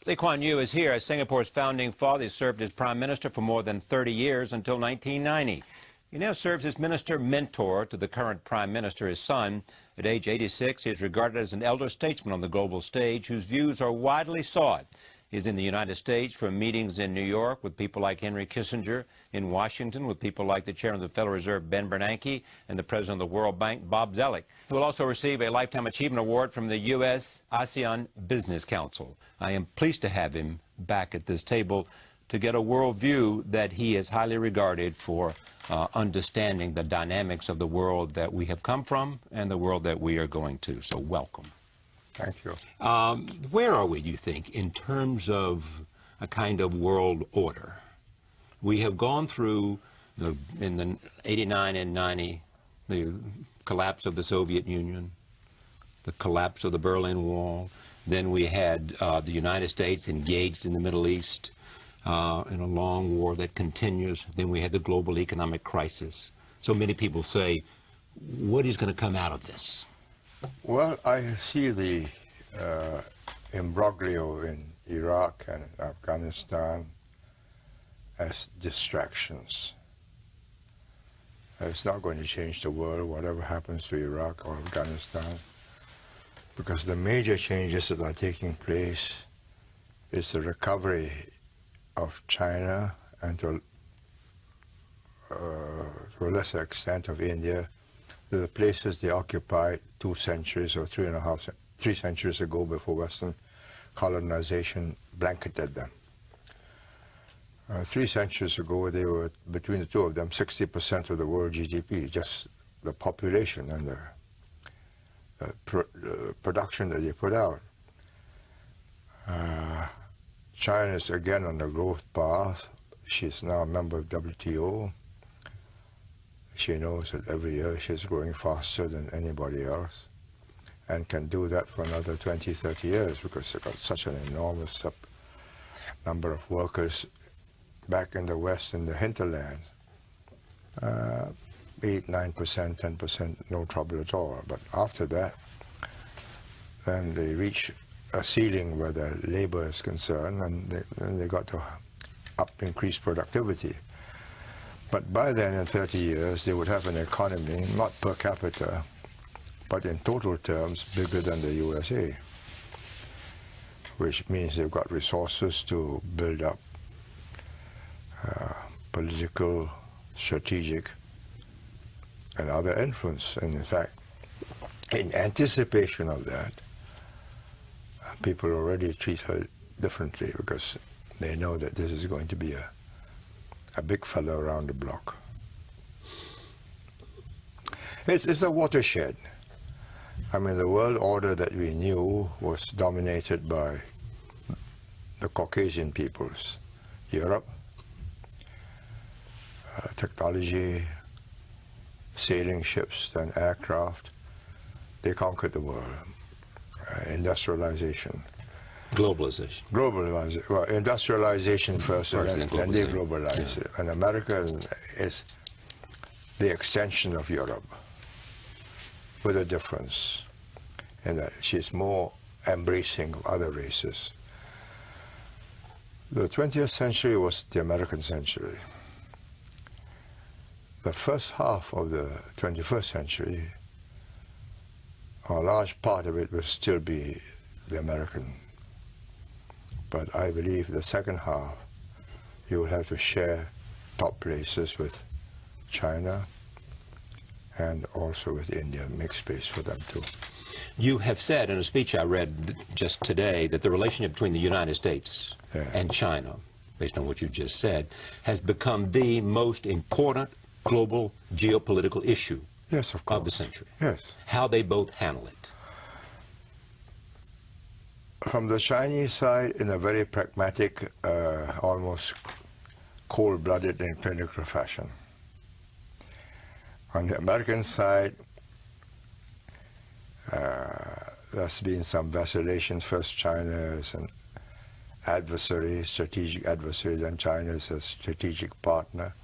Lee Kuan Yew is here as Singapore's founding father. He served as prime minister for more than 30 years until 1990. He now serves as minister mentor to the current prime minister, his son. At age 86, he is regarded as an elder statesman on the global stage whose views are widely sought. He's in the United States for meetings in New York with people like Henry Kissinger, in Washington with people like the chairman of the Federal Reserve, Ben Bernanke, and the president of the World Bank, Bob Zoellick. He will also receive a Lifetime Achievement Award from the U.S. ASEAN Business Council. I am pleased to have him back at this table to get a worldview that he is highly regarded for understanding the dynamics of the world that we have come from and the world that we are going to. So welcome. Thank you. Where are we, do you think, in terms of a kind of world order? We have gone through, in the 89 and 90, the collapse of the Soviet Union, the collapse of the Berlin Wall. Then we had the United States engaged in the Middle East in a long war that continues. Then we had the global economic crisis. So many people say, what is going to come out of this? Well, I see the imbroglio in Iraq and Afghanistan as distractions. It's not going to change the world, whatever happens to Iraq or Afghanistan, because the major changes that are taking place is the recovery of China and to a lesser extent of India, the places they occupied 2 centuries or 3 centuries ago before Western colonization blanketed them. 3 centuries ago, they were, between the two of them, 60% of the world GDP, just the population and the production that they put out. China is again on the growth path. She's now a member of WTO. She knows that every year she's growing faster than anybody else and can do that for another 20, 30 years because they've got such an enormous number of workers back in the West in the hinterland. 8%, 9%, 10%, no trouble at all. But after that, then they reach a ceiling where the labor is concerned and they got to increase productivity. But by then, in 30 years, they would have an economy, not per capita, but in total terms, bigger than the USA, which means they've got resources to build up political, strategic, and other influence. And in fact, in anticipation of that, people already treat her differently because they know that this is going to be a big fellow around the block. It's a watershed. I mean, the world order that we knew was dominated by the Caucasian peoples. Europe, technology, sailing ships, then aircraft. They conquered the world. Industrialization. Globalization. Globalization. Well, industrialization first, and then they globalize it. And America is the extension of Europe, with a difference in that she's more embracing of other races. The 20th century was the American century. The first half of the 21st century, a large part of it will still be the American. But I believe the second half, you will have to share top places with China and also with India, make space for them too. You have said in a speech I read just today that the relationship between the United States and China, based on what you just said, has become the most important global geopolitical issue of the century. Yes. How they both handle it. From the Chinese side, in a very pragmatic, almost cold-blooded and clinical fashion. On the American side, there's been some vacillation. First, China is an adversary, strategic adversary, then China is a strategic partner,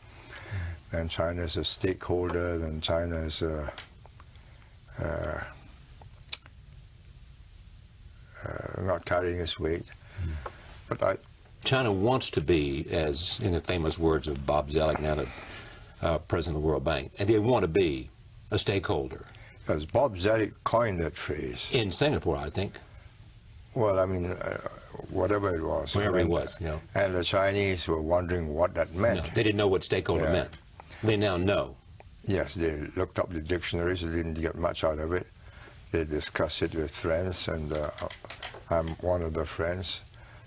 then China is a stakeholder, then China is a not carrying its weight. But China wants to be, as in the famous words of Bob Zoellick, now the president of the World Bank, and they want to be a stakeholder. As Bob Zoellick coined that phrase. In Singapore, I think. Well, I mean, whatever it was. Wherever it was, you know. And the Chinese were wondering what that meant. No, they didn't know what stakeholder meant. They now know. Yes, they looked up the dictionaries. They didn't get much out of it. They discussed it with friends, and I'm one of the friends.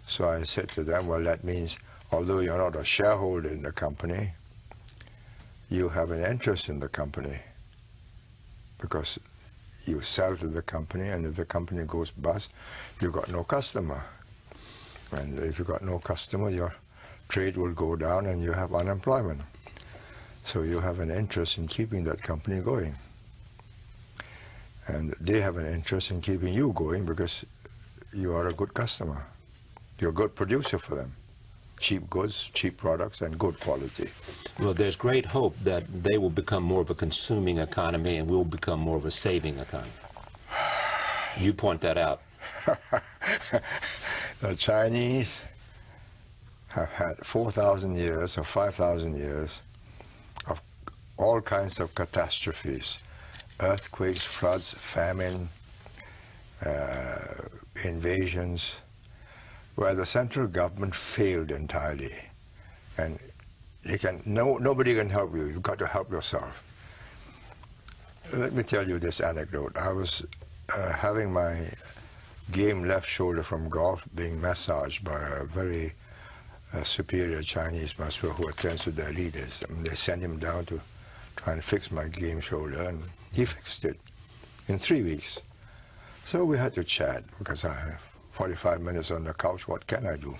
So I said to them, well, that means, although you're not a shareholder in the company, you have an interest in the company, because you sell to the company, and if the company goes bust, you've got no customer. And if you've got no customer, your trade will go down and you have unemployment. So you have an interest in keeping that company going. And they have an interest in keeping you going because you are a good customer. You're a good producer for them. Cheap goods, cheap products, and good quality. Well, there's great hope that they will become more of a consuming economy and we'll become more of a saving economy. You point that out. The Chinese have had 4,000 years or 5,000 years of all kinds of catastrophes. Earthquakes, floods, famine, invasions, where the central government failed entirely. And nobody can help you. You've got to help yourself. Let me tell you this anecdote. I was having my game left shoulder from golf being massaged by a very superior Chinese master who attends to their leaders. And they sent him down to try and fix my game shoulder, and he fixed it in 3 weeks. So we had to chat, because I have 45 minutes on the couch, what can I do?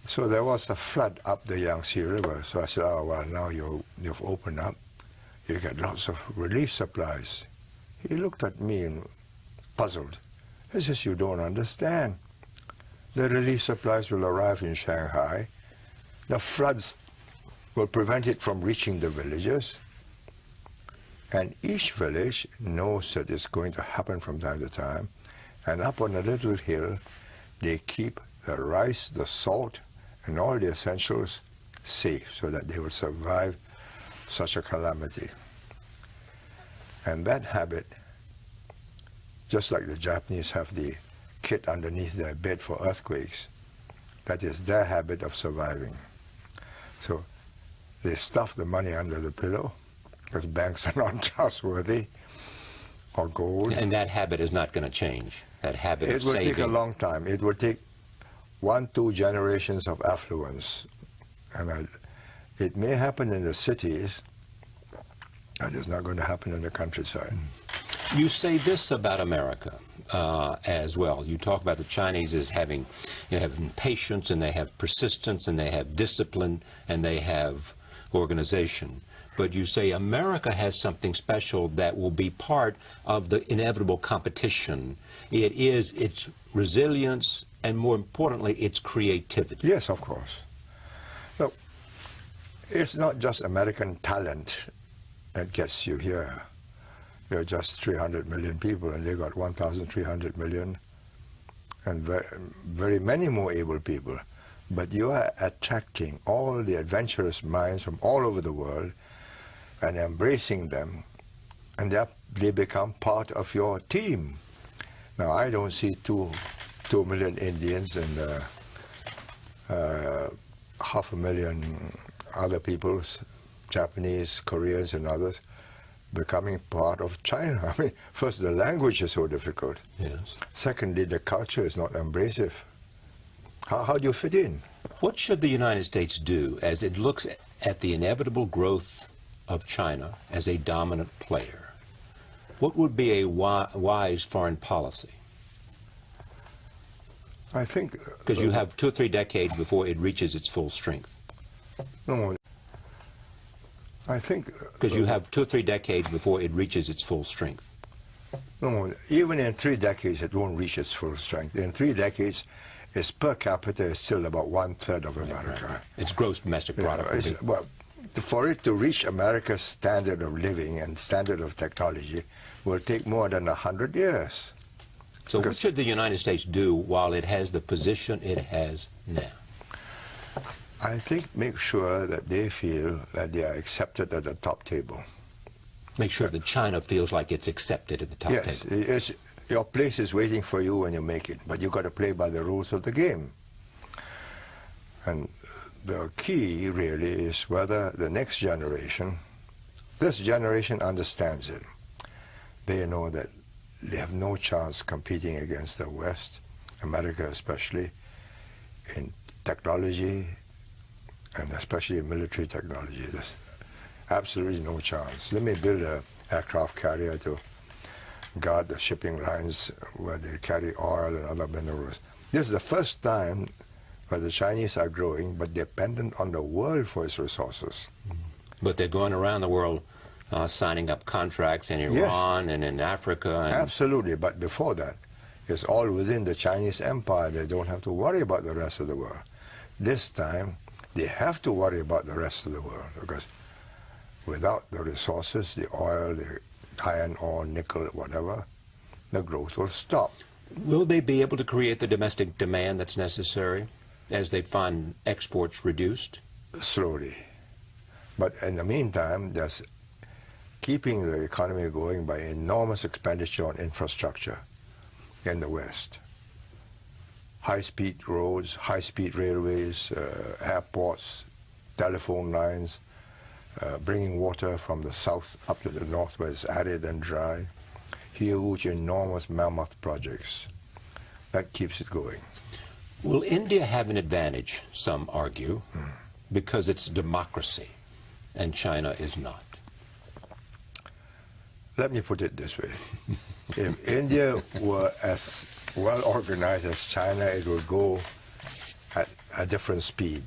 So there was a flood up the Yangtze River. So I said, oh, well, now you've opened up. You get lots of relief supplies. He looked at me and puzzled. He says, you don't understand. The relief supplies will arrive in Shanghai. The floods will prevent it from reaching the villages. And each village knows that it's going to happen from time to time. And up on a little hill, they keep the rice, the salt, and all the essentials safe so that they will survive such a calamity. And that habit, just like the Japanese have the kit underneath their bed for earthquakes, that is their habit of surviving. So they stuff the money under the pillow, because banks are not trustworthy, or gold. And that habit is not going to change, that habit of saving. It will take a long time. It will take 1-2 generations of affluence. And it may happen in the cities, and it's not going to happen in the countryside. You say this about America as well. You talk about the Chinese as having patience, and they have persistence, and they have discipline, and they have organization. But you say America has something special that will be part of the inevitable competition. It is its resilience, and more importantly, its creativity. Yes, of course. Look, it's not just American talent that gets you here. There are just 300 million people, and they got 1,300 million, and very many more able people. But you are attracting all the adventurous minds from all over the world and embracing them, and they become part of your team. Now, I don't see 2 million Indians and 500,000 other peoples, Japanese, Koreans, and others, becoming part of China. I mean, first, the language is so difficult. Yes. Secondly, the culture is not embracive. How do you fit in? What should the United States do as it looks at the inevitable growth of China as a dominant player? What would be a wise foreign policy? I think... Because you have 2 or 3 decades before it reaches its full strength. No, I think... Because you have 2 or 3 decades before it reaches its full strength. No, even in 3 decades, it won't reach its full strength. In 3 decades, its per capita is still about 1/3 of America. Right. Its gross domestic product. Well, for it to reach America's standard of living and standard of technology will take more than 100 years. So what should the United States do while it has the position it has now? I think make sure that they feel that they are accepted at the top table. Make sure that China feels like it's accepted at the top table. Yes, your place is waiting for you when you make it, but you've got to play by the rules of the game. And the key really is whether the next generation, this generation understands it. They know that they have no chance competing against the West, America especially, in technology, and especially military technology. There's absolutely no chance. Let me build an aircraft carrier to guard the shipping lines where they carry oil and other minerals. This is the first time where the Chinese are growing, but dependent on the world for its resources. But they're going around the world signing up contracts in Iran and in Africa. And absolutely, but before that, it's all within the Chinese empire. They don't have to worry about the rest of the world. This time, they have to worry about the rest of the world, because without the resources, the oil, the iron ore, nickel, whatever, the growth will stop. Will they be able to create the domestic demand that's necessary as they find exports reduced? Slowly. But in the meantime, there's keeping the economy going by enormous expenditure on infrastructure in the West. High-speed roads, high-speed railways, airports, telephone lines, bringing water from the south up to the north where it's arid and dry. Huge, enormous mammoth projects. That keeps it going. Will India have an advantage, some argue, because it's democracy and China is not? Let me put it this way. If India were as well organized as China, it would go at a different speed.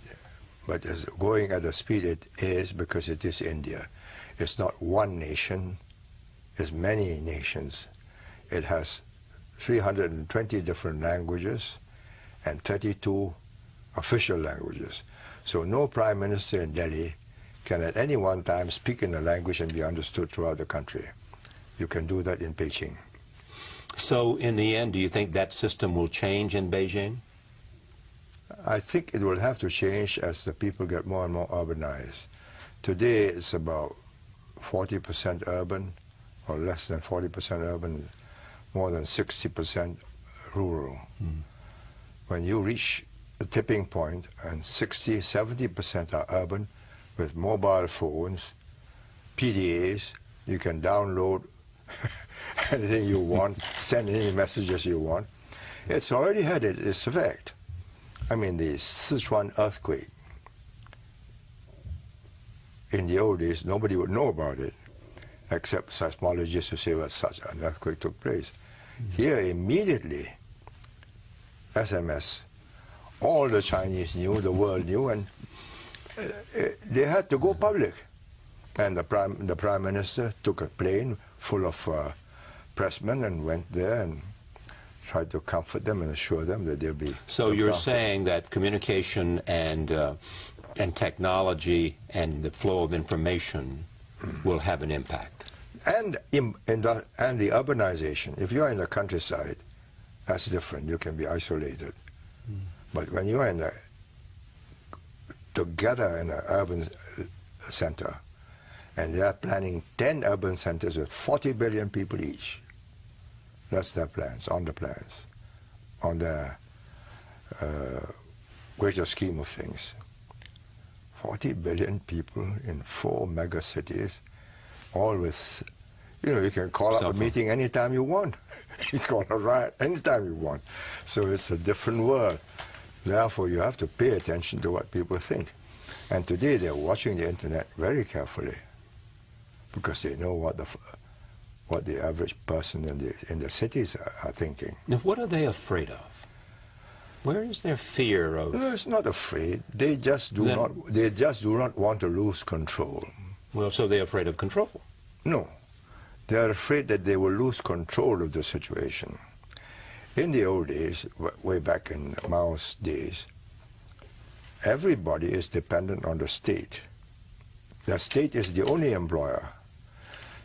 But it's going at the speed it is because it is India. It's not one nation, it's many nations. It has 320 different languages and 32 official languages. So no prime minister in Delhi can at any one time speak in a language and be understood throughout the country. You can do that in Beijing. So in the end, do you think that system will change in Beijing? I think it will have to change as the people get more and more urbanized. Today it's about 40% urban, or less than 40% urban, more than 60% rural. When you reach the tipping point and 60, 70% are urban with mobile phones, PDAs, you can download anything you want, send any messages you want. It's already had its effect. I mean, the Sichuan earthquake, in the old days, nobody would know about it, except seismologists who say, well, such an earthquake took place. Here, immediately, SMS, all the Chinese knew, the world knew, and they had to go public. And the prime minister took a plane full of pressmen and went there and tried to comfort them and assure them that they'll be. So you're saying that communication and technology and the flow of information will have an impact. And the urbanization. If you're in the countryside, that's different. You can be isolated. But when you are together in an urban center, and they are planning 10 urban centers with 40 billion people each. That's their plans, on the greater scheme of things. 40 billion people in 4 mega cities, all with, you can call up a meeting anytime you want. You call a riot anytime you want. So it's a different world. Therefore, you have to pay attention to what people think. And today they're watching the internet very carefully, because they know what the average person in the cities are thinking. Now, what are they afraid of? Where is their fear of? No, it's not afraid. They just do not want to lose control. Well, so they're afraid of control. No, they are afraid that they will lose control of the situation. In the old days, way back in Mao's days, everybody is dependent on the state. The state is the only employer.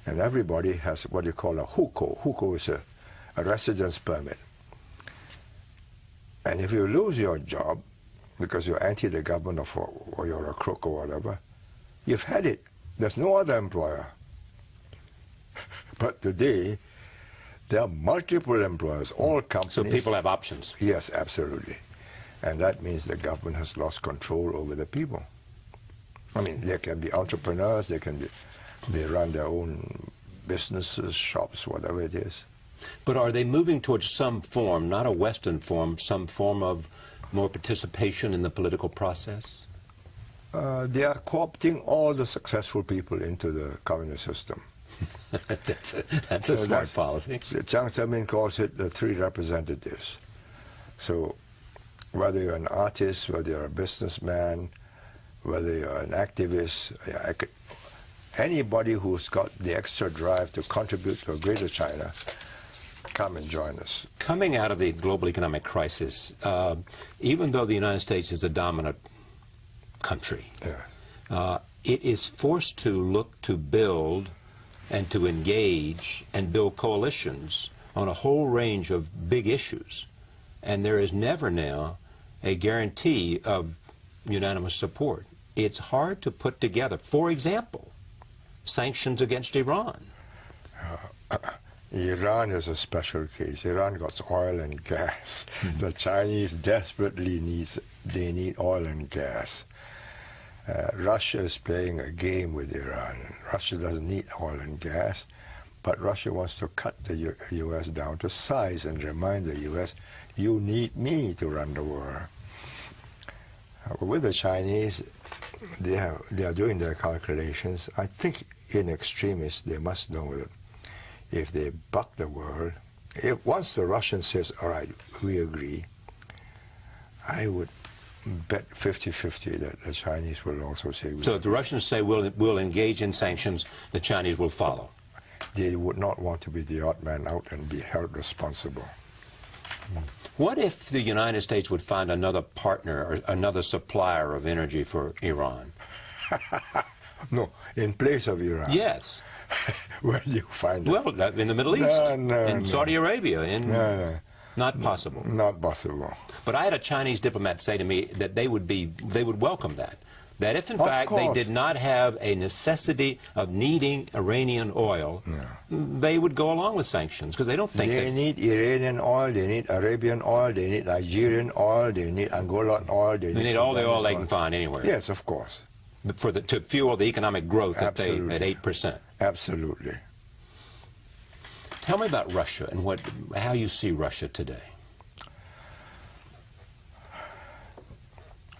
And everybody has what you call a hukou. Hukou is a residence permit. And if you lose your job because you're anti the government or you're a crook or whatever, you've had it. There's no other employer. But today, there are multiple employers, all companies. So people have options. Yes, absolutely. And that means the government has lost control over the people. I mean, they can be entrepreneurs, they run their own businesses, shops, whatever it is. But are they moving towards some form, not a Western form, some form of more participation in the political process? They are co-opting all the successful people into the communist system. that's a smart policy. Jiang Zemin calls it the three representatives. So whether you're an artist, whether you're a businessman, whether you're an activist, anybody who's got the extra drive to contribute to a greater China, come and join us. Coming out of the global economic crisis, even though the United States is a dominant country, it is forced to look to build and to engage and build coalitions on a whole range of big issues. And there is never now a guarantee of unanimous support. It's hard to put together, for example, sanctions against Iran. Iran is a special case. Iran got oil and gas. The Chinese desperately need oil and gas. Russia is playing a game with Iran. Russia doesn't need oil and gas, but Russia wants to cut the U.S. down to size and remind the U.S., you need me to run the world. With the Chinese, they are doing their calculations. I think in extremis, they must know that if they buck the world, once the Russian says, all right, we agree, I would bet 50-50 that the Chinese will also say we So agree. if the Russians say we'll engage in sanctions, the Chinese will follow. They would not want to be the odd man out and be held responsible. What if the United States would find another partner or another supplier of energy for Iran? No, in place of Iran. Yes. Where do you find it? Well, in the Middle East, in Saudi Arabia, No. not possible. Not possible. But I had a Chinese diplomat say to me that they would welcome that. That if in fact they did not have a necessity of needing Iranian oil, they would go along with sanctions because they don't think they need Iranian oil, they need Arabian oil, they need Nigerian oil, they need Angolan oil, they need all the oil they can find anywhere. Yes, of course. To fuel the economic growth at 8%. Absolutely. Tell me about Russia and how you see Russia today.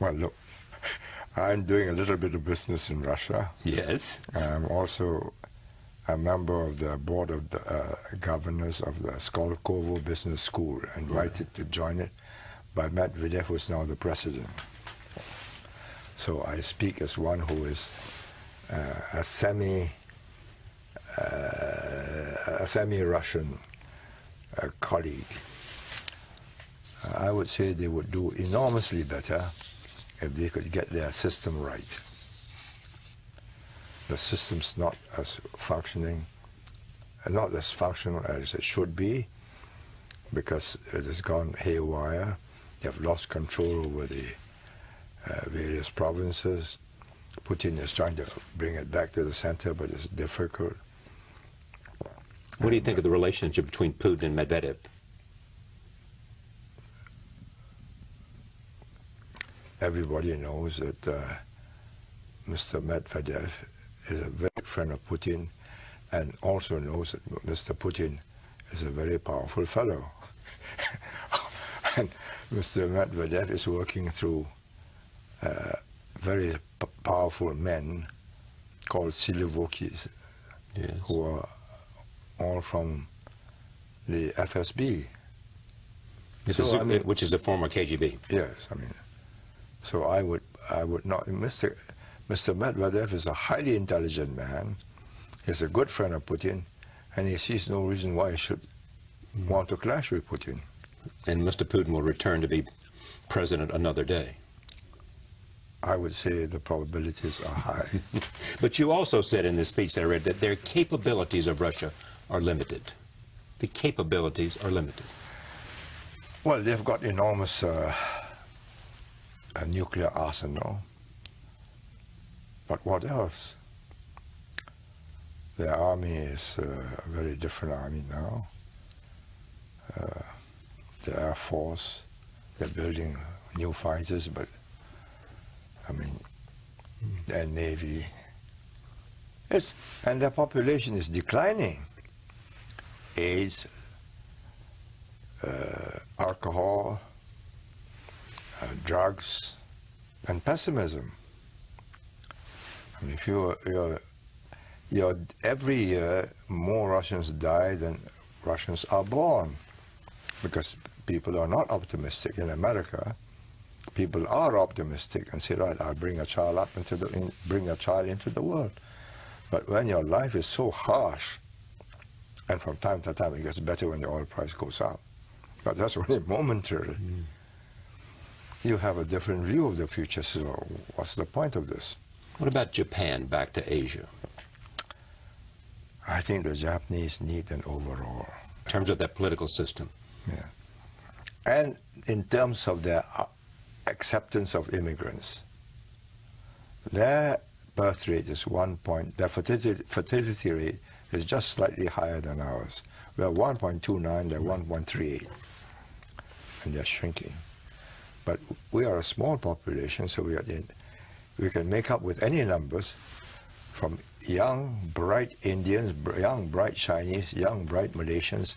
Well, look, I'm doing a little bit of business in Russia. Yes. I'm also a member of the board of the governors of the Skolkovo Business School, invited to join it by Medvedev, who is now the president. So I speak as one who is a semi-Russian colleague. I would say they would do enormously better if they could get their system right. The system's not as functional as it should be, because it has gone haywire. They have lost control over the various provinces. Putin is trying to bring it back to the center, but it's difficult. What do you think of the relationship between Putin and Medvedev? Everybody knows that Mr. Medvedev is a very good friend of Putin, and also knows that Mr. Putin is a very powerful fellow. And Mr. Medvedev is working through very powerful men called Silivokis, who are all from the FSB. Which is the former KGB. Yes, I mean, so I would not. Mr. Medvedev is a highly intelligent man. He's a good friend of Putin, and he sees no reason why he should want to clash with Putin. And Mr. Putin will return to be president another day. I would say the probabilities are high. But you also said in this speech that I read that their capabilities of Russia are limited. The capabilities are limited. Well, they've got enormous nuclear arsenal. But what else? Their army is a very different army now. The Air Force, they're building new fighters, but I mean, their Navy. And their population is declining. AIDS, alcohol, drugs, and pessimism. I mean, if every year more Russians die than Russians are born, because people are not optimistic. In America, people are optimistic and say, right, I'll bring a child up bring a child into the world. But when your life is so harsh, and from time to time it gets better when the oil price goes up, but that's only momentary. You have a different view of the future, so what's the point of this? What about Japan, back to Asia? I think the Japanese need an overhaul. In terms of their political system? Yeah. And in terms of their acceptance of immigrants. Their birth rate is their fertility rate is just slightly higher than ours. We are 1.29, they're 1.38, and they're shrinking. But we are a small population, so we can make up with any numbers, from young, bright Indians, young, bright Chinese, young, bright Malaysians,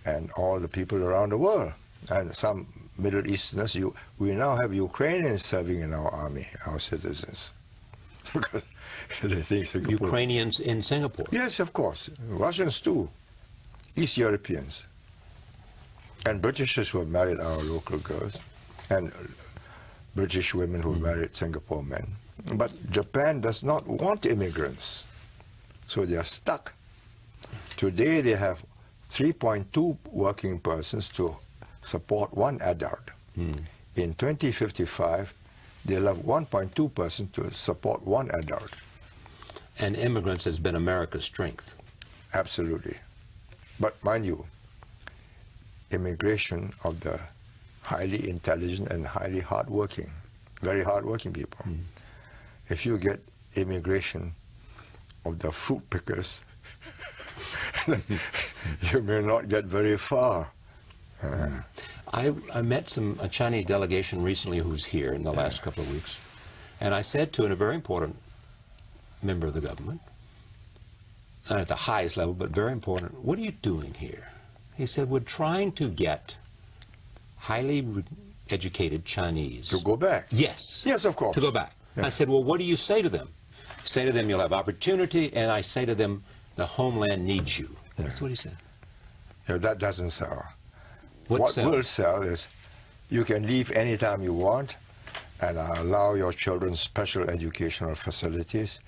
and all the people around the world. And some Middle Easterners, we now have Ukrainians serving in our army, our citizens. Because they think Singapore... Ukrainians in Singapore? Yes, of course. Russians too. East Europeans. And Britishers who have married our local girls. And British women who married Singapore men. But Japan does not want immigrants. So they are stuck. Today they have 3.2 working persons to support one adult. In 2055, they'll have 1.2 persons to support one adult. And immigrants has been America's strength. Absolutely. But mind you, immigration of the highly intelligent and highly hardworking, very hardworking people. If you get immigration of the fruit pickers, you may not get very far. I met a Chinese delegation recently who's here in the last couple of weeks, and I said to a very important member of the government, not at the highest level, but very important, what are you doing here? He said, we're trying to get highly educated Chinese. To go back? Yes. Yes, of course. To go back. Yeah. I said, well, what do you say to them? I say to them, you'll have opportunity, and I say to them, the homeland needs you. Yeah. That's what he said. Yeah, that doesn't sell. What will sell is you can leave anytime you want and allow your children special educational facilities,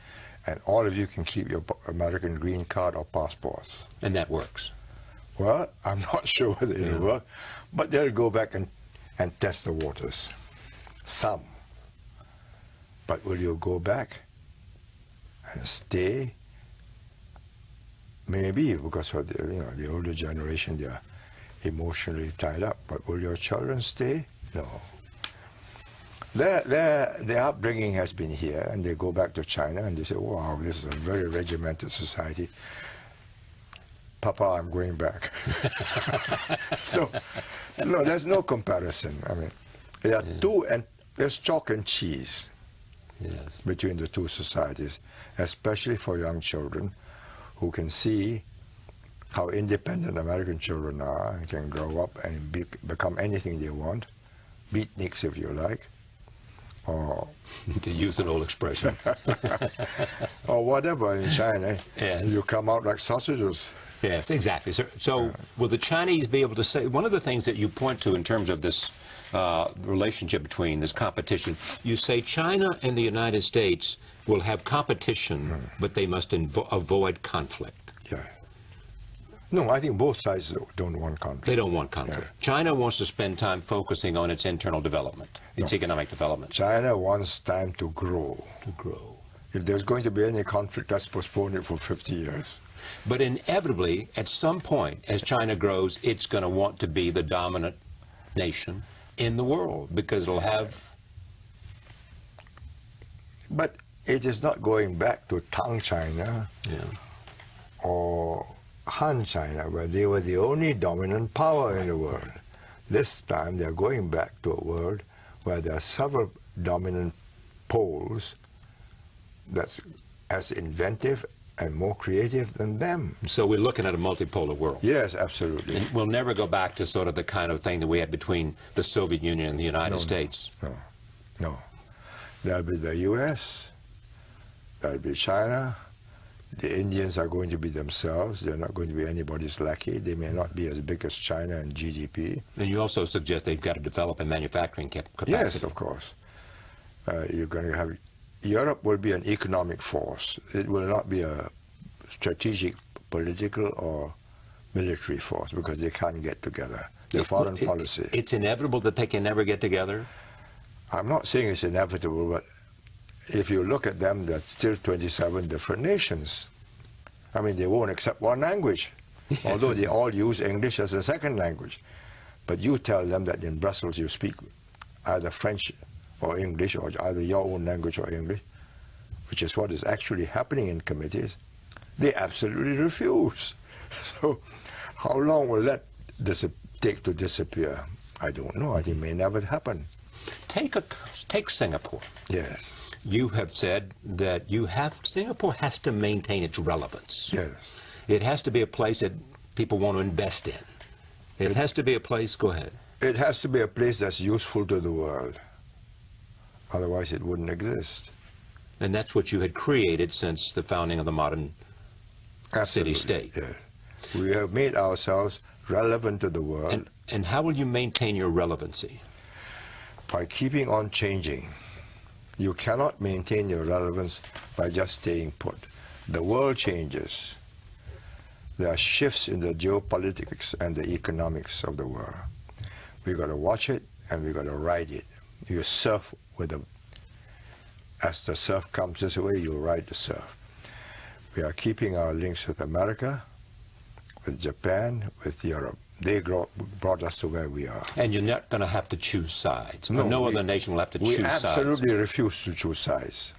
and all of you can keep your American green card or passports. And that works? Well, I'm not sure whether it'll work, but they'll go back and test the waters. Some. But will you go back and stay? Maybe, because for the older generation, they are emotionally tied up. But will your children stay? No. Their upbringing has been here, and they go back to China and they say, wow, this is a very regimented society. Papa, I'm going back. So, no, there's no comparison. I mean, there are there's chalk and cheese between the two societies, especially for young children who can see how independent American children are and can grow up and become anything they want, beatniks if you like, or to use an old expression, or whatever in China. Yes. You come out like sausages. Yes, exactly. So will the Chinese be able to say, one of the things that you point to in terms of this relationship between this competition, you say China and the United States will have competition, but they must avoid conflict. Yeah. No, I think both sides don't want conflict. They don't want conflict. Yeah. China wants to spend time focusing on its internal development, its economic development. China wants time to grow. To grow. If there's going to be any conflict, let's postpone it for 50 years. But inevitably, at some point, as China grows, it's going to want to be the dominant nation in the world, because it'll have... But it is not going back to Tang China or Han China, where they were the only dominant power in the world. This time they're going back to a world where there are several dominant poles that's as inventive and more creative than them. So we're looking at a multipolar world. Yes, absolutely. And we'll never go back to sort of the kind of thing that we had between the Soviet Union and the United States. No. There'll be the U.S., there'll be China. The Indians are going to be themselves. They're not going to be anybody's lackey. They may not be as big as China in GDP. And you also suggest they've got to develop a manufacturing capacity. Yes, of course. You're going to have... Europe will be an economic force. It will not be a strategic, political, or military force, because they can't get together. The foreign policy. It's inevitable that they can never get together? I'm not saying it's inevitable, but if you look at them, there's still 27 different nations. I mean, they won't accept one language, although they all use English as a second language. But you tell them that in Brussels you speak either French or English, or either your own language or English, which is what is actually happening in committees, they absolutely refuse. So how long will that take to disappear? I don't know. I think it may never happen. Take Singapore. Yes. You have said that Singapore has to maintain its relevance. Yes. It has to be a place that people want to invest in. It has to be a place, go ahead. It has to be a place that's useful to the world. Otherwise it wouldn't exist. And that's what you had created since the founding of the modern city-state. Yes. We have made ourselves relevant to the world. And how will you maintain your relevancy? By keeping on changing. You cannot maintain your relevance by just staying put. The world changes. There are shifts in the geopolitics and the economics of the world. We've got to watch it and we've got to ride it. You surf with the... As the surf comes this way, you ride the surf. We are keeping our links with America, with Japan, with Europe. They brought us to where we are. And you're not going to have to choose sides. No other nation will have to choose sides. We absolutely refuse to choose sides.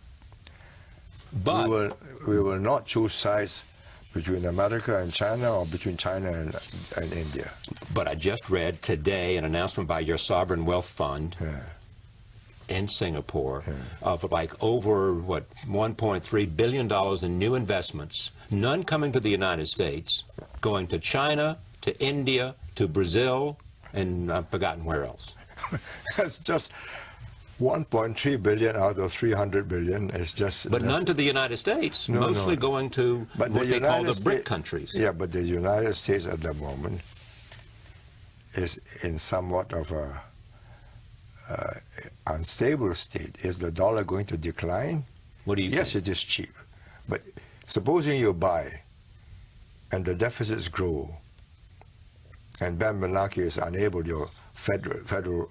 But we will not choose sides between America and China, or between China and India. But I just read today an announcement by your sovereign wealth fund in Singapore of like over, what, $1.3 billion in new investments, none coming to the United States, going to China, to India, to Brazil, and I've forgotten where else. That's just 1.3 billion out of 300 billion is just... But none to the United States, mostly going to what they call the BRIC countries. Yeah, but the United States at the moment is in somewhat of a unstable state. Is the dollar going to decline? What do you Yes, think? it is cheap. But supposing you buy and the deficits grow and Ben Bernanke is unable, your federal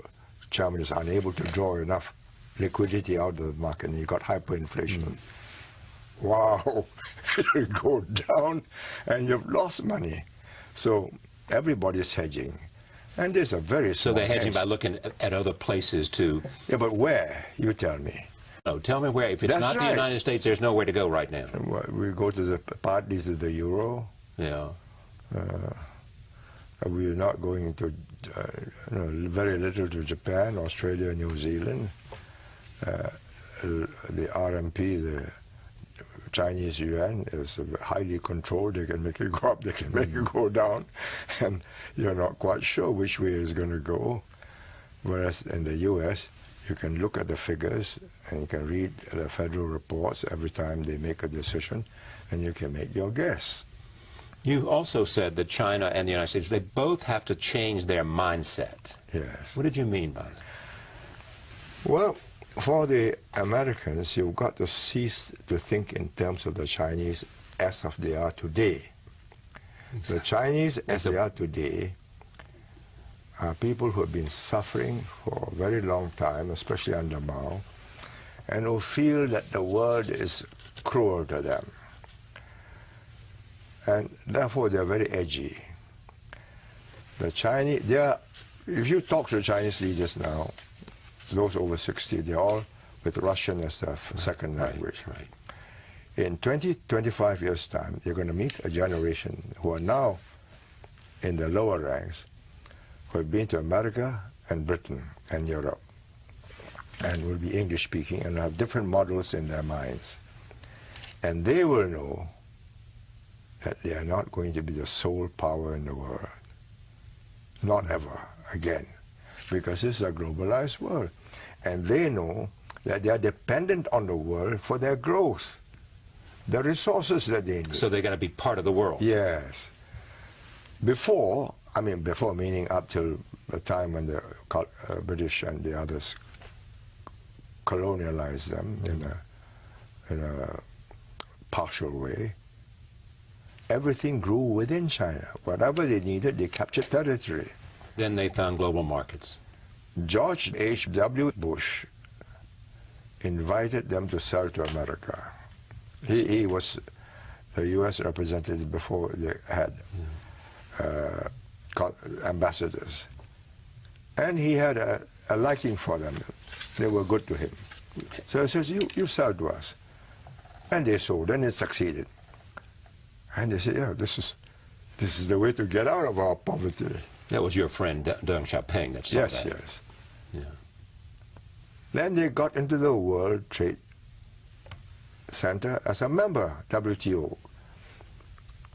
chairman is unable to draw enough liquidity out of the market, and you got hyperinflation. Wow, it'll go down and you've lost money. So everybody's hedging. And there's a very small So they're hedging by looking at other places too. Yeah, but where? You tell me. No, tell me where. If it's not the United States, there's nowhere to go right now. We go to partly to the euro. Yeah. We're not going into very little to Japan, Australia, New Zealand. The RMP, the Chinese yuan, is highly controlled. They can make it go up, they can make it go down, and you're not quite sure which way it's going to go. Whereas in the US, you can look at the figures and you can read the federal reports every time they make a decision, and you can make your guess. You also said that China and the United States, they both have to change their mindset. Yes. What did you mean by that? Well, for the Americans, you've got to cease to think in terms of the Chinese as of they are today. Exactly. The Chinese as they are today are people who have been suffering for a very long time, especially under Mao, and who feel that the world is cruel to them. And therefore they're very edgy. The Chinese, they are if you talk to the Chinese leaders now, those over 60, they're all with Russian as their second language. Right. In 20, 25 years' time, you're going to meet a generation who are now in the lower ranks, who have been to America and Britain and Europe, and will be English-speaking and have different models in their minds. And they will know that they are not going to be the sole power in the world. Not ever again, because this is a globalized world. And they know that they are dependent on the world for their growth, the resources that they need. So they're going to be part of the world. Yes. Before, I mean before meaning up till the time when the British and the others colonialized them in a partial way, everything grew within China. Whatever they needed, they captured territory. Then they found global markets. George H.W. Bush invited them to sell to America. He was the U.S. representative before they had ambassadors. And he had a liking for them. They were good to him. So he says, you sell to us. And they sold, and it succeeded. And they said, yeah, this is the way to get out of our poverty. That was your friend Deng Xiaoping that saw that. Yes. Yeah. Then they got into the World Trade Center as a member, WTO.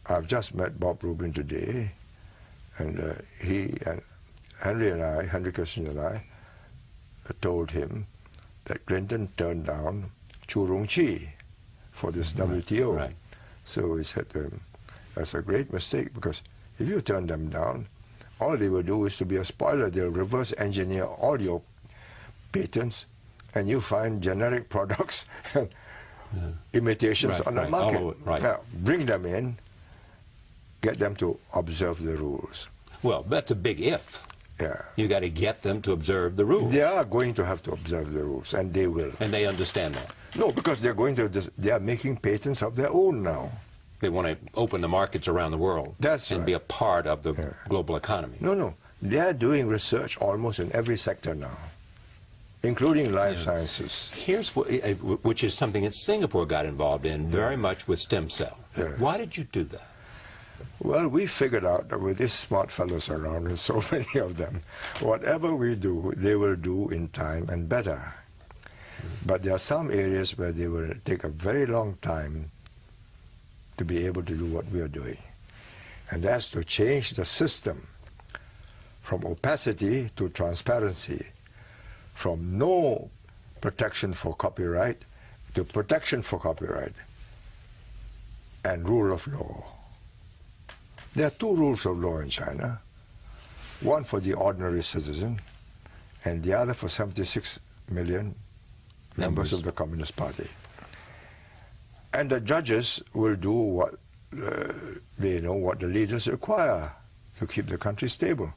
I've just met Bob Rubin today, and he and Henry Kissinger and I, told him that Clinton turned down Chu Rongqi for this WTO. Right. So he said to him, that's a great mistake, because if you turn them down, all they will do is to be a spoiler. They'll reverse engineer all your patents, and you find generic products and imitations on the market. Now, bring them in, get them to observe the rules. Well, that's a big if. Yeah. You got to get them to observe the rules. They are going to have to observe the rules, and they will. And they understand that. No, because they are making patents of their own now. They want to open the markets around the world. That's and right. be a part of the global economy. No. They are doing research almost in every sector now, including life sciences. Here's which is something that Singapore got involved in very much with stem cell. Why did you do that? Well, we figured out that with these smart fellows around, and so many of them, whatever we do, they will do in time and better. But there are some areas where they will take a very long time to be able to do what we are doing. And that's to change the system from opacity to transparency, from no protection for copyright to protection for copyright, and rule of law. There are two rules of law in China, one for the ordinary citizen and the other for 76 million members of the Communist Party. And the judges will do what they know what the leaders require to keep the country stable.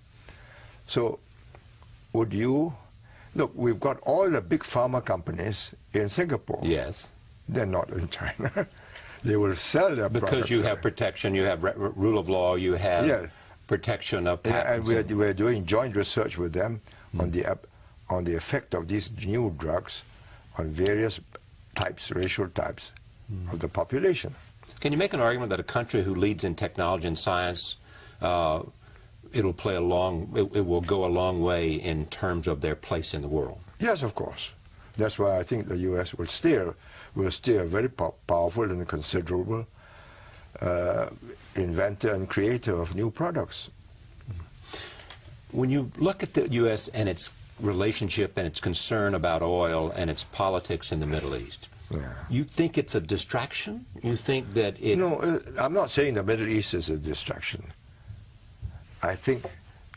So would you, look, we've got all the big pharma companies in Singapore. Yes. They're not in China. They will sell their products. Because you have protection, you have rule of law, you have protection of patents. And we're doing joint research with them on the effect of these new drugs on various types, racial types of the population. Can you make an argument that a country who leads in technology and science, it will go a long way in terms of their place in the world? Yes, of course. That's why I think the U.S. will stay a very powerful and considerable inventor and creator of new products. When you look at the U.S. and its relationship and its concern about oil and its politics in the Middle East, you think it's a distraction? You think that it... No, I'm not saying the Middle East is a distraction. I think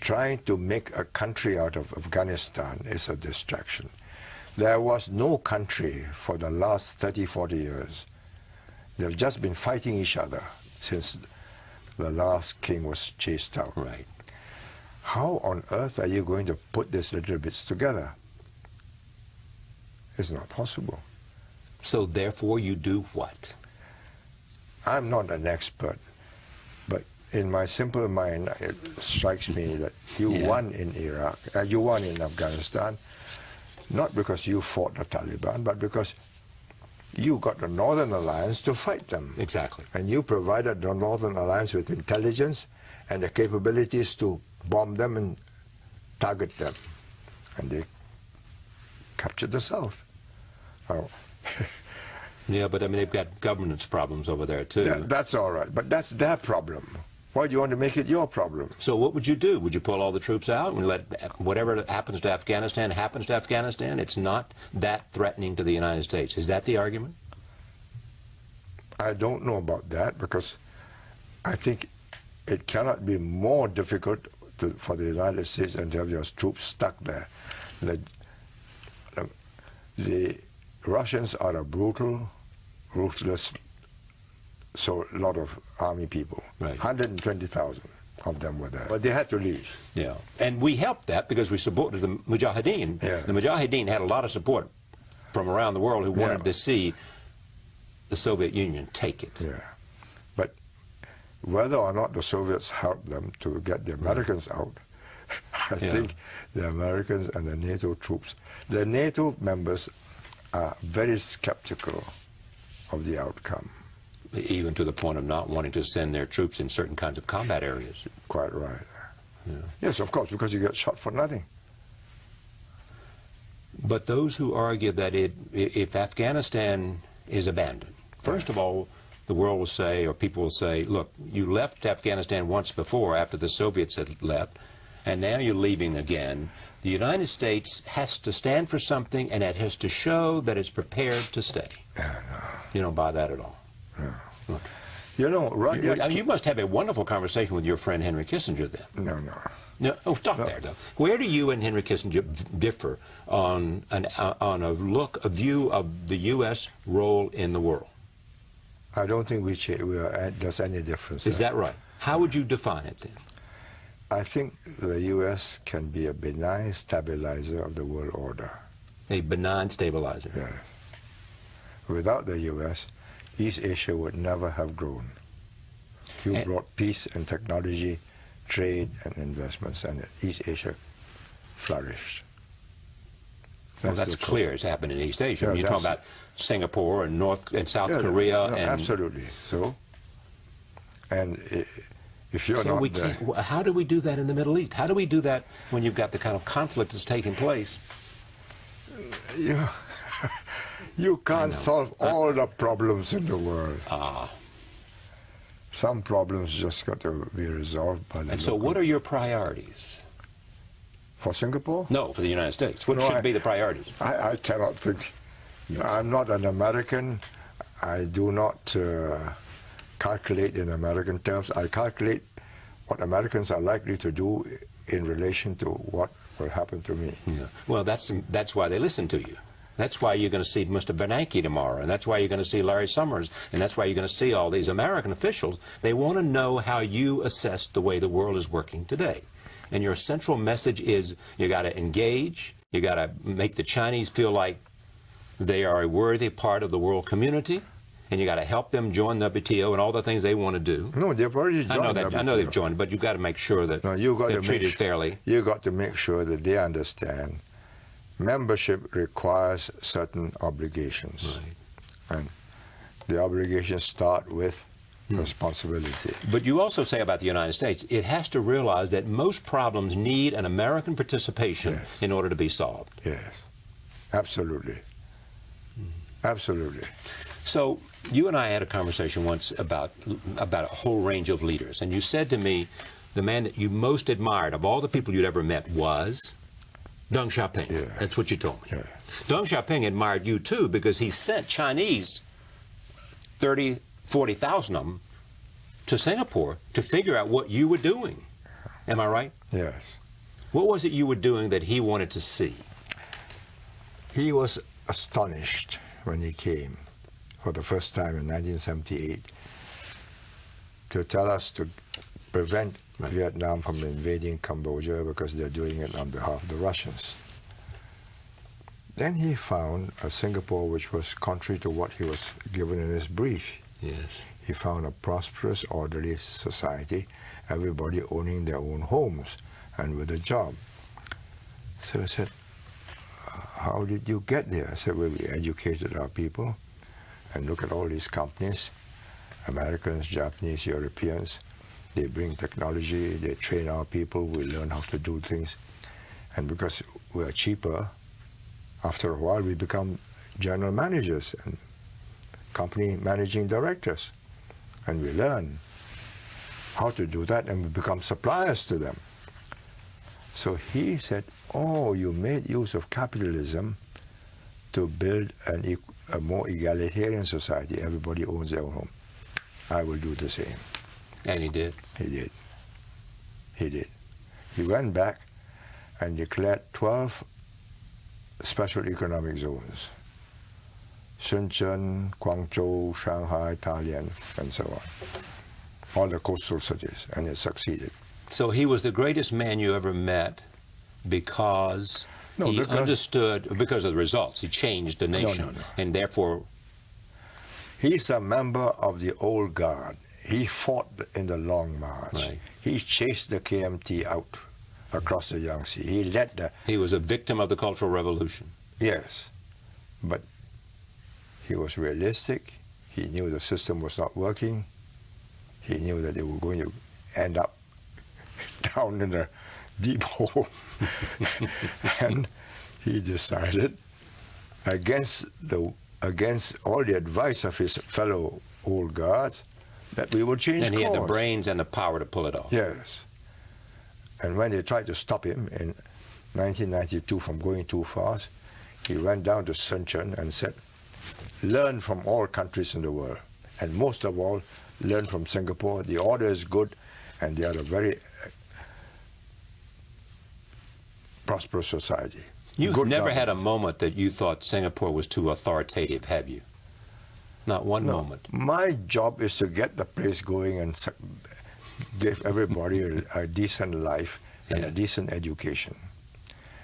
trying to make a country out of Afghanistan is a distraction. There was no country for the last 30, 40 years. They've just been fighting each other since the last king was chased out. Right. How on earth are you going to put these little bits together? It's not possible. So therefore you do what? I'm not an expert, but in my simple mind, it strikes me that you won in Iraq, you won in Afghanistan, not because you fought the Taliban, but because you got the Northern Alliance to fight them. Exactly. And you provided the Northern Alliance with intelligence and the capabilities to bomb them and target them. And they captured the South. Oh. Yeah, but I mean, they've got governance problems over there, too. Yeah, that's all right, but that's their problem. Why do you want to make it your problem? So what would you do? Would you pull all the troops out and let whatever happens to Afghanistan happens to Afghanistan? It's not that threatening to the United States. Is that the argument? I don't know about that, because I think it cannot be more difficult for the United States and to have your troops stuck there. The Russians are a brutal, ruthless, so a lot of army people. Right. 120,000 of them were there. But they had to leave. Yeah. And we helped that because we supported the Mujahideen. Yeah. The Mujahideen had a lot of support from around the world who wanted to see the Soviet Union take it. Yeah. But whether or not the Soviets helped them to get the Americans out, I think the Americans and the NATO troops, the NATO members are very skeptical of the outcome. Even to the point of not wanting to send their troops in certain kinds of combat areas. Quite right. Yeah. Yes, of course, because you get shot for nothing. But those who argue that if Afghanistan is abandoned, first of all, the world will say, or people will say, look, you left Afghanistan once before after the Soviets had left, and now you're leaving again. The United States has to stand for something, and it has to show that it's prepared to stay. Yeah, no. You don't buy that at all. No. Look. You know, you must have a wonderful conversation with your friend Henry Kissinger then. No. Oh, stop there, though. Where do you and Henry Kissinger differ on a view of the U.S. role in the world? I don't think there's any difference. Is that right? How would you define it then? I think the U.S. can be a benign stabilizer of the world order. A benign stabilizer? Yes. Without the U.S., East Asia would never have grown. You brought peace and technology, trade and investments, and East Asia flourished. Well, that's clear. It's happened in East Asia. Yeah, you're talking about Singapore and North and South Korea. No, and absolutely. So, and if you're not there, how do we do that in the Middle East? How do we do that when you've got the kind of conflict that's taking place? You can't solve all the problems in the world. Some problems just got to be resolved by the And so what are your priorities? For Singapore? No, for the United States. What should be the priorities? I cannot think. I'm not an American. I do not calculate in American terms. I calculate what Americans are likely to do in relation to what will happen to me. Yeah. Well, that's why they listen to you. That's why you're going to see Mr. Bernanke tomorrow, and that's why you're going to see Larry Summers, and that's why you're going to see all these American officials. They want to know how you assess the way the world is working today. And your central message is you got to engage, you got to make the Chinese feel like they are a worthy part of the world community, and you got to help them join the WTO and all the things they want to do. No, they've already joined. I know they've joined, but you've got to make sure that they're treated fairly. You've got to make sure that they understand membership requires certain obligations. Right. And the obligations start with responsibility. But you also say about the United States, it has to realize that most problems need an American participation in order to be solved. Yes, absolutely. Absolutely. So you and I had a conversation once about a whole range of leaders, and you said to me the man that you most admired of all the people you'd ever met was Deng Xiaoping. Yeah. That's what you told me. Yeah. Deng Xiaoping admired you too because he sent Chinese, 30, 40,000 of them, to Singapore to figure out what you were doing. Am I right? Yes. What was it you were doing that he wanted to see? He was astonished when he came for the first time in 1978 to tell us to prevent Vietnam from invading Cambodia because they're doing it on behalf of the Russians. Then he found a Singapore which was contrary to what he was given in his brief. Yes. He found a prosperous, orderly society, everybody owning their own homes and with a job. So I said, how did you get there? I said, well, we educated our people, and look at all these companies, Americans, Japanese, Europeans. They bring technology, they train our people, we learn how to do things. And because we're cheaper, after a while we become general managers and company managing directors. And we learn how to do that, and we become suppliers to them. So he said, oh, you made use of capitalism to build a more egalitarian society. Everybody owns their own home. I will do the same. And he did? He did. He did. He went back and declared 12 special economic zones. Shenzhen, Guangzhou, Shanghai, Dalian, and so on. All the coastal cities, and it succeeded. So he was the greatest man you ever met because he understood, because of the results. He changed the nation, and therefore... He's a member of the old guard. He fought in the Long March. Right. He chased the KMT out across the Yangtze. He led the... He was a victim of the Cultural Revolution. Yes, but he was realistic. He knew the system was not working. He knew that they were going to end up down in a deep hole. And he decided, against all the advice of his fellow old guards, that we would change course. And he had the brains and the power to pull it off. Yes. And when they tried to stop him in 1992 from going too fast, he went down to Shenzhen and said, learn from all countries in the world, and most of all, learn from Singapore. The order is good, and they are a very prosperous society. You've never had a moment that you thought Singapore was too authoritative, have you? Not one moment. My job is to get the place going and give everybody a decent life and a decent education.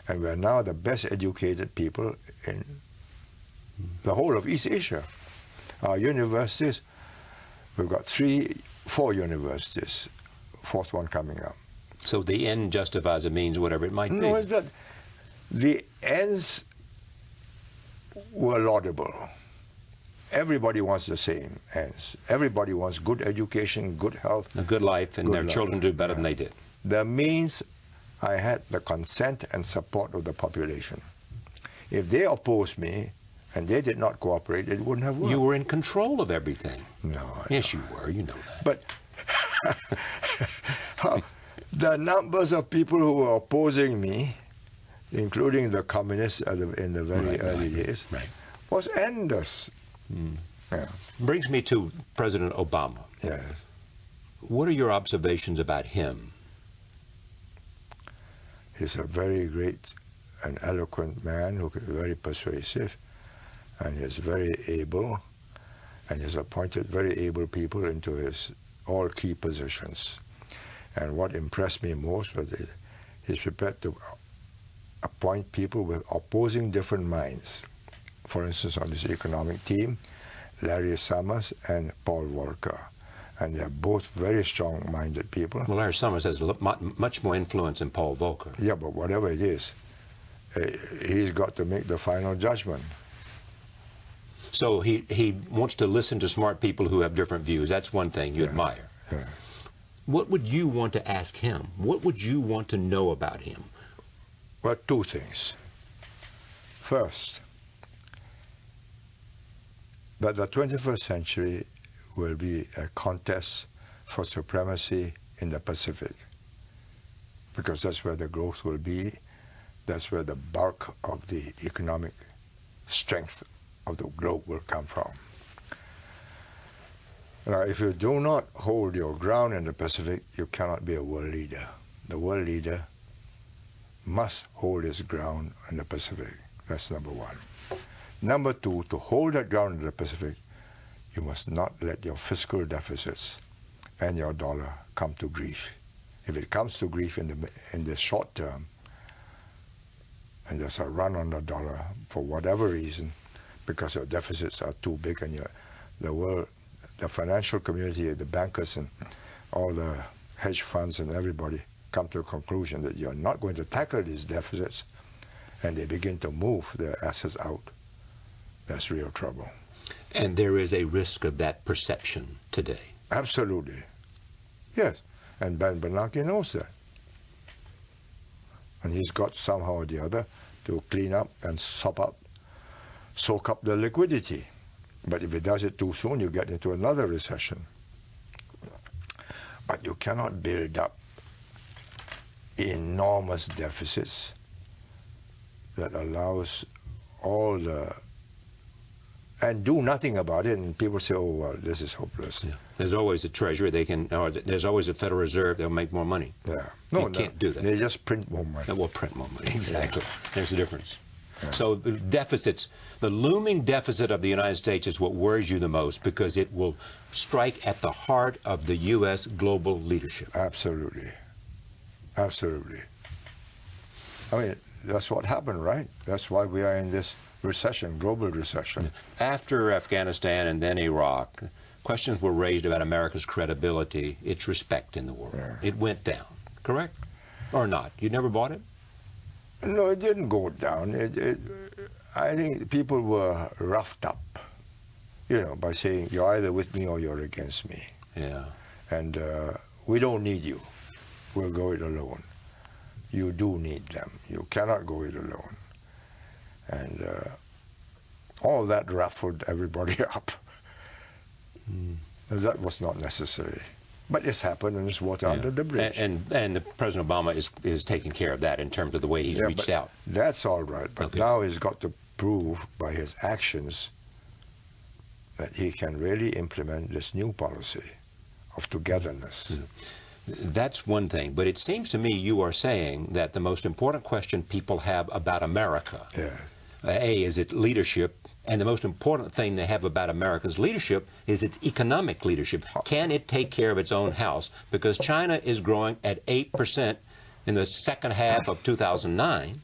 And we're now the best educated people in the whole of East Asia. Our universities, we've got 4 universities, 4th one coming up. So the end justifies the means, whatever it might be. No, it's not. The ends were laudable. Everybody wants the same ends. Everybody wants good education, good health. A good life, and their children do better than they did. The means, I had the consent and support of the population. If they opposed me and they did not cooperate, it wouldn't have worked. You were in control of everything. No. Yes, you were. You know that. But the numbers of people who were opposing me, including the communists in the very early days, was endless. Yeah. Brings me to President Obama. Yes. What are your observations about him? He's a very great and eloquent man who is very persuasive, and he's very able, and he's appointed very able people into his all key positions. And what impressed me most was that he's prepared to appoint people with opposing different minds. For instance, on this economic team, Larry Summers and Paul Volcker. And they're both very strong-minded people. Well, Larry Summers has much more influence than Paul Volcker. Yeah, but whatever it is, he's got to make the final judgment. So he wants to listen to smart people who have different views. That's one thing you admire. Yeah. What would you want to ask him? What would you want to know about him? Well, 2 things. First, that the 21st century will be a contest for supremacy in the Pacific, because that's where the growth will be. That's where the bulk of the economic strength of the globe will come from. Now, if you do not hold your ground in the Pacific, you cannot be a world leader. The world leader must hold his ground in the Pacific. That's number 1. Number 2, to hold that ground in the Pacific, you must not let your fiscal deficits and your dollar come to grief. If it comes to grief in the short term, and there's a run on the dollar for whatever reason, because your deficits are too big and the world the financial community, the bankers and all the hedge funds and everybody come to a conclusion that you're not going to tackle these deficits, and they begin to move their assets out, that's real trouble. And there is a risk of that perception today. Absolutely. Yes. And Ben Bernanke knows that. And he's got somehow or the other to clean up and soak up the liquidity. But if he does it too soon, you get into another recession. But you cannot build up enormous deficits that allows all the, and do nothing about it, and people say, oh, well, this is hopeless. Yeah. There's always a treasury, or there's always a Federal Reserve, they'll make more money. Yeah. You can't do that. They just print more money. They will print more money, exactly. Yeah. There's a difference. Yeah. So the deficits, the looming deficit of the United States is what worries you the most, because it will strike at the heart of the U.S. global leadership. Absolutely. Absolutely. I mean, that's what happened, right? That's why we are in this recession, global recession. After Afghanistan and then Iraq, questions were raised about America's credibility, its respect in the world. Yeah. It went down, correct? Or not? You never bought it? No, it didn't go down. I think people were roughed up, you know, by saying, you're either with me or you're against me. Yeah. And we don't need you. We'll go it alone. You do need them. You cannot go it alone. And all that ruffled everybody up. Mm. That was not necessary. But it's happened, and it's water under the bridge. And the President Obama is taking care of that in terms of the way he's reached out. That's all right. But now he's got to prove by his actions that he can really implement this new policy of togetherness. Mm. That's one thing, but it seems to me you are saying that the most important question people have about America, is its leadership, and the most important thing they have about America's leadership is its economic leadership. Can it take care of its own house? Because China is growing at 8% in the second half of 2009,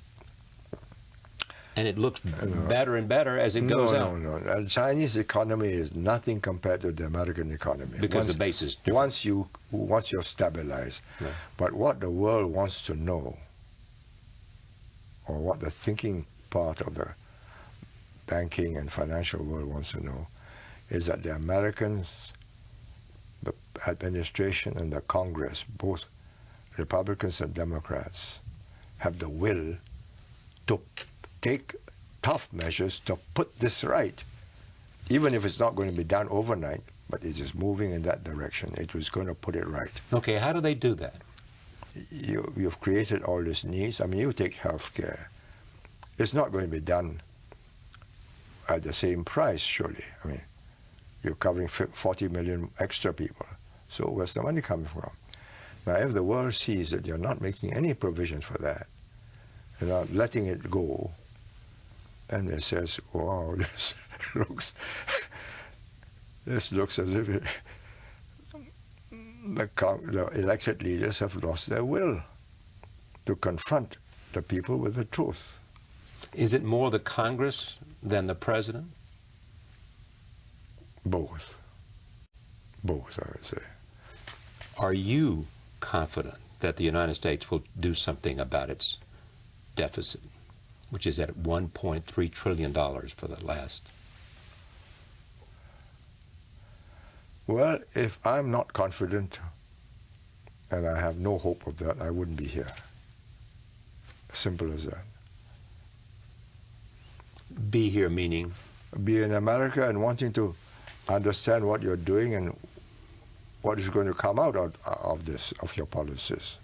and it looks better and better as it goes out. No. The Chinese economy is nothing compared to the American economy. Because the base is different. Once you're stabilized. Right. But what the world wants to know, or what the thinking part of the banking and financial world wants to know, is that the Americans, the administration and the Congress, both Republicans and Democrats, have the will to take tough measures to put this right, even if it's not going to be done overnight, but it is moving in that direction. It was going to put it right. Okay, how do they do that? You've created all these needs. I mean, you take health care. It's not going to be done at the same price, surely. I mean, you're covering 40 million extra people. So where's the money coming from? Now, if the world sees that you're not making any provision for that, you're not letting it go, and it says, wow, this looks as if the elected leaders have lost their will to confront the people with the truth. Is it more the Congress than the President? Both. Both, I would say. Are you confident that the United States will do something about its deficit, which is at $1.3 trillion for the last? Well, if I'm not confident, and I have no hope of that, I wouldn't be here. Simple as that. Be here meaning? Be in America and wanting to understand what you're doing and what is going to come out of this, of your policies.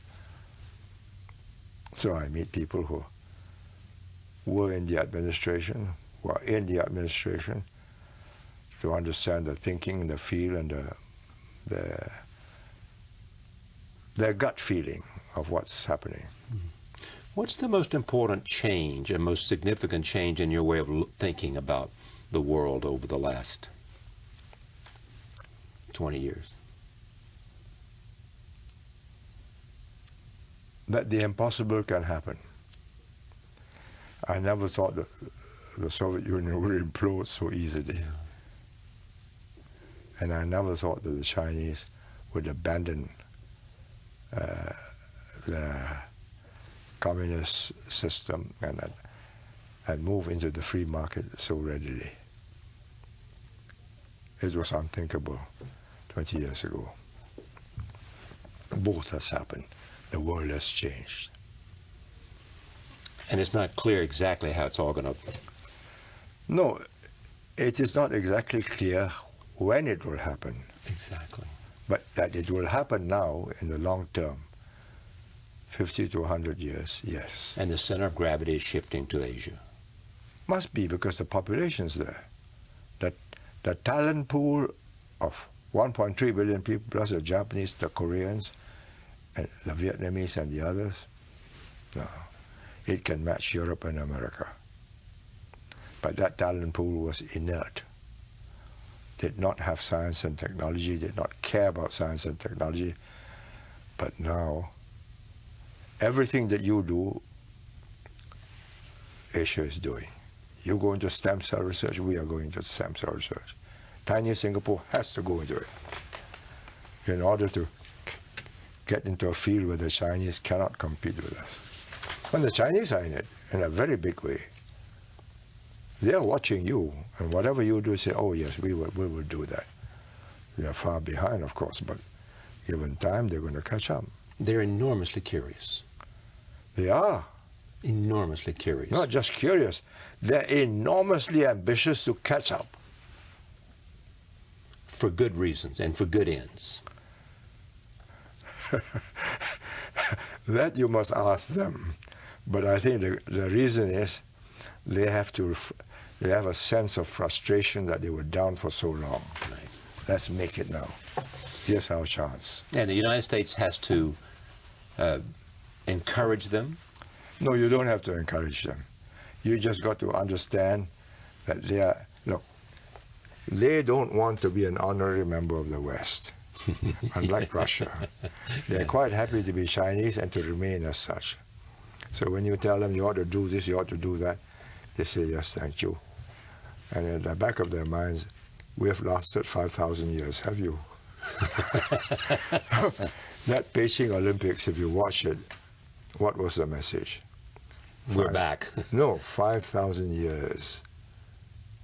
So I meet people who were in the administration, who are in the administration, to understand the thinking, the feel, and their gut feeling of what's happening. What's the most important change and most significant change in your way of thinking about the world over the last 20 years? That the impossible can happen. I never thought that the Soviet Union would implode so easily. And I never thought that the Chinese would abandon the communist system and move into the free market so readily. It was unthinkable 20 years ago. Both has happened. The world has changed. And it's not clear exactly how it's all going to... No, it is not exactly clear when it will happen. Exactly. But that it will happen now in the long term, 50 to 100 years, yes. And the center of gravity is shifting to Asia. Must be, because the population's there. The talent pool of 1.3 billion people, plus the Japanese, the Koreans, and the Vietnamese and the others, no, it can match Europe and America. But that talent pool was inert, did not have science and technology, did not care about science and technology. But now, everything that you do, Asia is doing. You go into stem cell research, we are going into stem cell research. Tiny Singapore has to go into it in order to get into a field where the Chinese cannot compete with us. And the Chinese are in it in a very big way. They are watching you, and whatever you do, say, oh yes, we will do that. They are far behind, of course, but given time, they're going to catch up. They're enormously curious. They are. Enormously curious. Not just curious, they're enormously ambitious to catch up. For good reasons and for good ends. That you must ask them. But I think the reason is they have a sense of frustration that they were down for so long. Right. Let's make it now. Here's our chance. And the United States has to encourage them? No, you don't have to encourage them. You just got to understand that they don't want to be an honorary member of the West, unlike Russia. They're quite happy to be Chinese and to remain as such. So when you tell them you ought to do this, you ought to do that, they say, yes, thank you. And in the back of their minds, we have lasted 5,000 years, have you? That Beijing Olympics, if you watch it, what was the message? We're back. No, 5,000 years.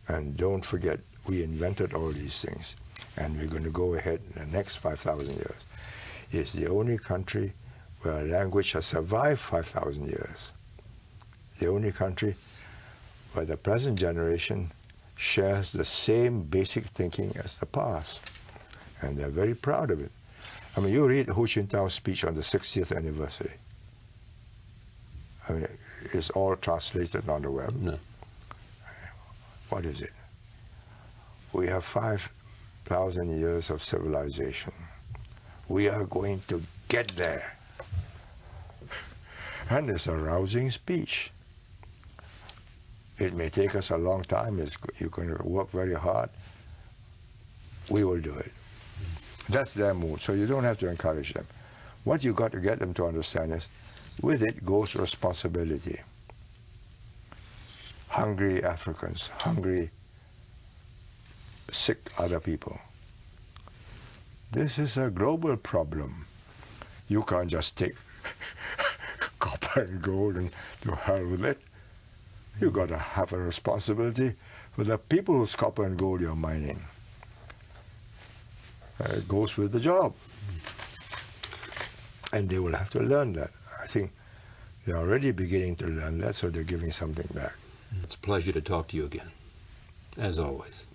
And don't forget, we invented all these things. And we're going to go ahead in the next 5,000 years. It's the only country where a language has survived 5,000 years. The only country where the present generation shares the same basic thinking as the past. And they're very proud of it. I mean, you read Hu Jintao's speech on the 60th anniversary. I mean, it's all translated on the web. No. What is it? We have 5,000 years of civilization. We are going to get there. And it's a rousing speech. It may take us a long time. You're going to work very hard. We will do it. That's their mood. So you don't have to encourage them. What you got to get them to understand is, with it goes responsibility. Hungry Africans, hungry, sick other people. This is a global problem. You can't just take copper and gold and to hell with it. You got to have a responsibility for the people whose copper and gold you're mining. It goes with the job. And they will have to learn that. I think they're already beginning to learn that, so they're giving something back. It's a pleasure to talk to you again, as always.